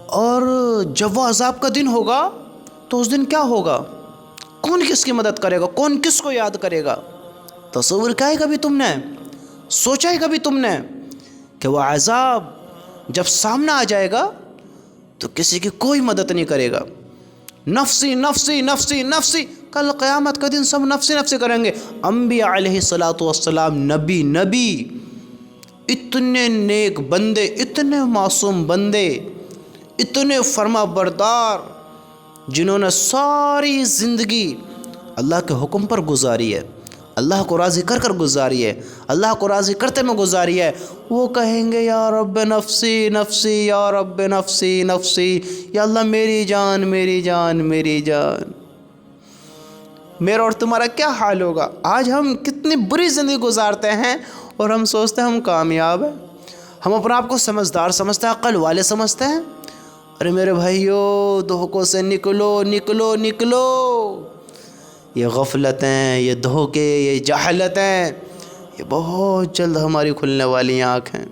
اور جب وہ عذاب کا دن ہوگا تو اس دن کیا ہوگا؟ کون کس کی مدد کرے گا؟ کون کس کو یاد کرے گا؟ تصور کیا ہے کبھی تم نے؟ سوچا ہے کبھی تم نے کہ وہ عذاب جب سامنے آ جائے گا تو کسی کی کوئی مدد نہیں کرے گا؟ نفسی نفسی نفسی نفسی، کل قیامت کا دن سب نفسی نفسی کریں گے۔ انبیاء علیہ الصلاۃ والسلام، نبی اتنے نیک بندے، اتنے معصوم بندے، اتنے فرما بردار، جنہوں نے ساری زندگی اللہ کے حکم پر گزاری ہے، اللہ کو راضی کر کر گزاری ہے، اللہ کو راضی کرتے میں گزاری ہے، وہ کہیں گے یا رب نفسی نفسی، یا رب نفسی نفسی، یا اللہ میری جان میری جان میری جان۔ میرا اور تمہارا کیا حال ہوگا؟ آج ہم کتنی بری زندگی گزارتے ہیں اور ہم سوچتے ہیں ہم کامیاب ہیں، ہم اپنے آپ کو سمجھدار سمجھتے ہیں، عقل والے سمجھتے ہیں۔ ارے میرے بھائیو، دھوکوں سے نکلو نکلو نکلو۔ یہ غفلتیں، یہ دھوکے، یہ جہالتیں، یہ بہت جلد ہماری کھلنے والی آنکھ ہیں،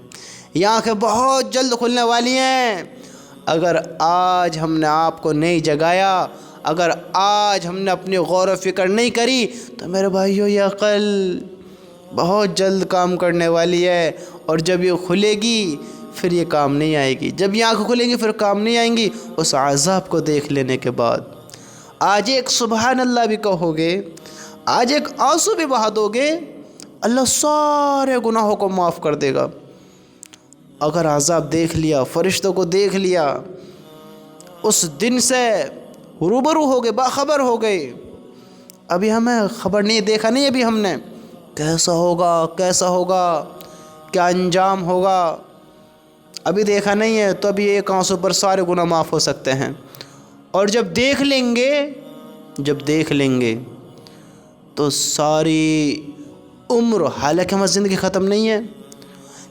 یہ آنکھیں بہت جلد کھلنے والی ہیں۔ اگر آج ہم نے آپ کو نہیں جگایا، اگر آج ہم نے اپنی غور و فکر نہیں کری، تو میرے بھائیو یہ عقل بہت جلد کام کرنے والی ہے، اور جب یہ کھلے گی پھر یہ کام نہیں آئے گی۔ جب یہ آنکھ کھلیں گی پھر کام نہیں آئیں گی اس عذاب کو دیکھ لینے کے بعد۔ آج ایک سبحان اللہ بھی کہو گے، آج ایک آنسو بھی بہا دو گے، اللہ سارے گناہوں کو معاف کر دے گا۔ اگر عذاب دیکھ لیا، فرشتوں کو دیکھ لیا، اس دن سے روبرو ہو گئے، باخبر ہو گئے، ابھی ہمیں خبر نہیں، دیکھا نہیں ابھی ہم نے کیسا ہوگا، کیسا ہوگا، کیا انجام ہوگا، ابھی دیکھا نہیں ہے، تو ابھی ایک آنسو پر سارے گناہ معاف ہو سکتے ہیں۔ اور جب دیکھ لیں گے تو ساری عمر، حالانکہ ہماری زندگی ختم نہیں ہے،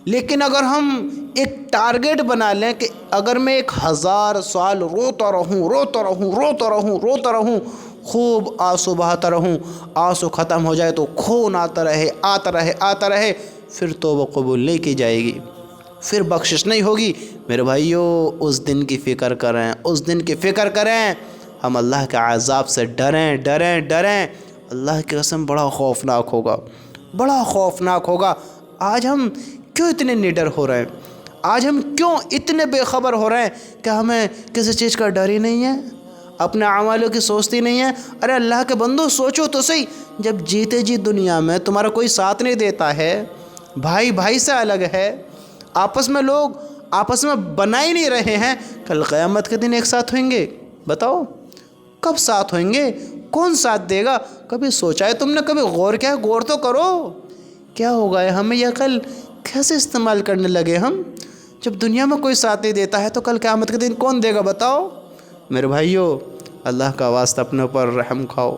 لیکن اگر ہم ایک ٹارگیٹ بنا لیں کہ اگر میں 1000 سال روتا رہوں، خوب آنسو بہاتا رہوں، آنسو ختم ہو جائے تو خون آتا رہے، پھر توبہ قبول نہیں کی جائے گی، پھر بخشش نہیں ہوگی۔ میرے بھائیو، اس دن کی فکر کریں، ہم اللہ کے عذاب سے ڈریں۔ اللہ کی قسم بڑا خوفناک ہوگا۔ آج ہم کیوں اتنے نڈر ہو رہے ہیں؟ آج ہم کیوں اتنے بے خبر ہو رہے ہیں کہ ہمیں کسی چیز کا ڈر ہی نہیں ہے، اپنے اعمالوں کی سوچتی نہیں ہے؟ ارے اللہ کے بندو، سوچو تو صحیح، جب جیتے جی دنیا میں تمہارا کوئی ساتھ نہیں دیتا ہے، بھائی سے الگ ہے، آپس میں لوگ آپس میں بنا ہی نہیں رہے ہیں، کل قیامت کے دن ایک ساتھ ہوئیں گے؟ بتاؤ کب ساتھ ہوئیں گے؟ کون ساتھ دے گا؟ کبھی سوچا ہے تم نے؟ کبھی غور تو کرو، کیا ہوگا ہمیں یہ عقل کیسے استعمال کرنے لگے ہم؟ جب دنیا میں کوئی ساتھ نہیں دیتا ہے تو کل قیامت کے دن کون دے گا؟ بتاؤ میرے بھائیو، اللہ کا واسطہ اپنے اوپر رحم کھاؤ،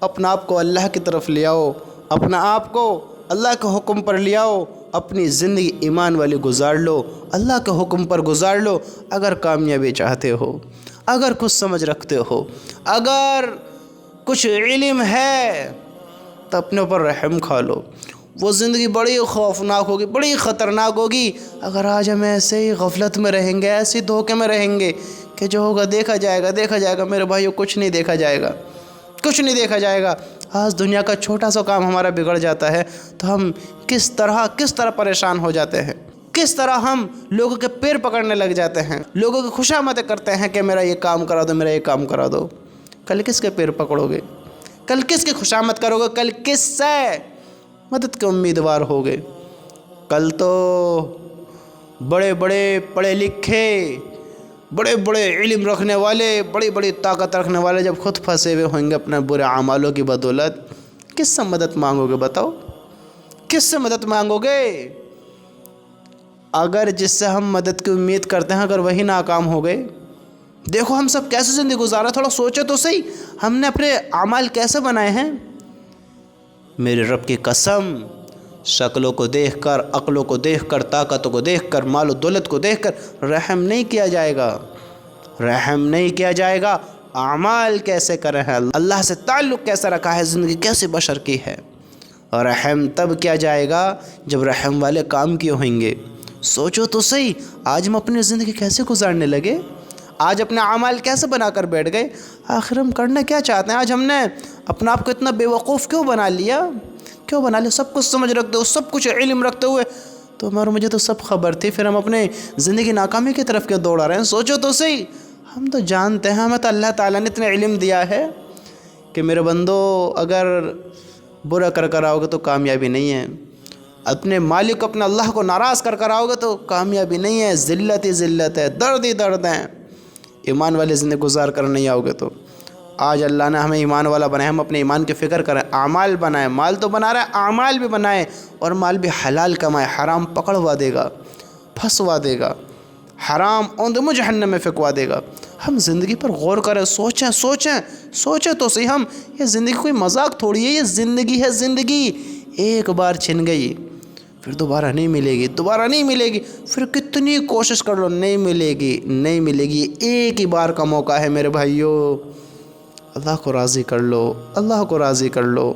اپنا آپ کو اللہ کی طرف لے آؤ، اپنا آپ کو اللہ کے حکم پر لے آؤ، اپنی زندگی ایمان والی گزار لو، اللہ کے حکم پر گزار لو۔ اگر کامیابی چاہتے ہو، اگر کچھ سمجھ رکھتے ہو، اگر کچھ علم ہے تو اپنے اوپر رحم کھا لو۔ وہ زندگی بڑی خوفناک ہوگی، بڑی خطرناک ہوگی اگر آج ہم ایسے ہی غفلت میں رہیں گے، ایسے ہی دھوکے میں رہیں گے کہ جو ہوگا دیکھا جائے گا۔ میرے بھائیو، کچھ نہیں دیکھا جائے گا۔ آج دنیا کا چھوٹا سا کام ہمارا بگڑ جاتا ہے تو ہم کس طرح پریشان ہو جاتے ہیں، کس طرح ہم لوگوں کے پیر پکڑنے لگ جاتے ہیں، لوگوں کی خوشامدیں کرتے ہیں کہ میرا یہ کام کرا دو، کل کس کے پیر پکڑو گے؟ کل کس کی خوشامد کرو گے؟ کل کس سے مدد کے امیدوار ہوگے؟ کل تو بڑے پڑھے لکھے، بڑے علم رکھنے والے، بڑی طاقت رکھنے والے جب خود پھنسے ہوئے ہوئیں گے اپنے برے اعمالوں کی بدولت، کس سے مدد مانگو گے؟ بتاؤ کس سے مدد مانگو گے؟ اگر جس سے ہم مدد کی امید کرتے ہیں اگر وہی ناکام ہو گئے، دیکھو ہم سب کیسے زندگی گزارا، تھوڑا سوچے تو صحیح، ہم نے اپنے اعمال کیسے بنائے ہیں؟ میرے رب کی قسم، شکلوں کو دیکھ کر، عقلوں کو دیکھ کر، طاقتوں کو دیکھ کر، مال و دولت کو دیکھ کر رحم نہیں کیا جائے گا۔ اعمال کیسے کرے ہیں، اللہ سے تعلق کیسا رکھا ہے، زندگی کیسے بشر کی ہے، اور رحم تب کیا جائے گا جب رحم والے کام کیے ہوئیں گے، سوچو تو صحیح، آج ہم اپنی زندگی کیسے گزارنے لگے، آج اپنے اعمال کیسے بنا کر بیٹھ گئے، آخر ہم کرنا کیا چاہتے ہیں؟ آج ہم نے اپنا آپ کو اتنا بے وقوف کیوں بنا لیا، سب کچھ سمجھ رکھتے ہو، سب کچھ علم رکھتے ہوئے تو مجھے تو سب خبر تھی، پھر ہم اپنے زندگی ناکامی کی طرف کیوں دوڑا رہے ہیں؟ سوچو تو صحیح، ہم تو جانتے ہیں ہمیں تو اللہ تعالیٰ نے اتنا علم دیا ہے کہ میرے بندو اگر برا کر آؤ گے تو کامیابی نہیں ہے، اپنے مالک اپنے اللہ کو ناراض کر آؤ گے تو کامیابی نہیں ہے، ذلت ہی ذلت ہے، درد ہی درد ہے، ایمان والے زندگی گزار کر نہیں آؤ گے تو۔ آج اللہ نے ہمیں ایمان والا بنایا، ہم اپنے ایمان کی فکر کریں، اعمال بنائیں، مال تو بنا رہا ہے، اعمال بھی بنائیں، اور مال بھی حلال کمائیں، حرام پکڑوا دے گا، پھنسوا دے گا، حرام اوندھ جہنم میں پھینکوا دے گا۔ ہم زندگی پر غور کریں، سوچیں تو صحیح، ہم یہ زندگی کوئی مذاق تھوڑی ہے، یہ زندگی ہے، زندگی ایک بار چھن گئی پھر دوبارہ نہیں ملے گی، پھر کتنی کوشش کر لو نہیں ملے گی، ایک ہی بار کا موقع ہے میرے بھائیو، اللہ کو راضی کر لو، اللہ کو راضی کر لو۔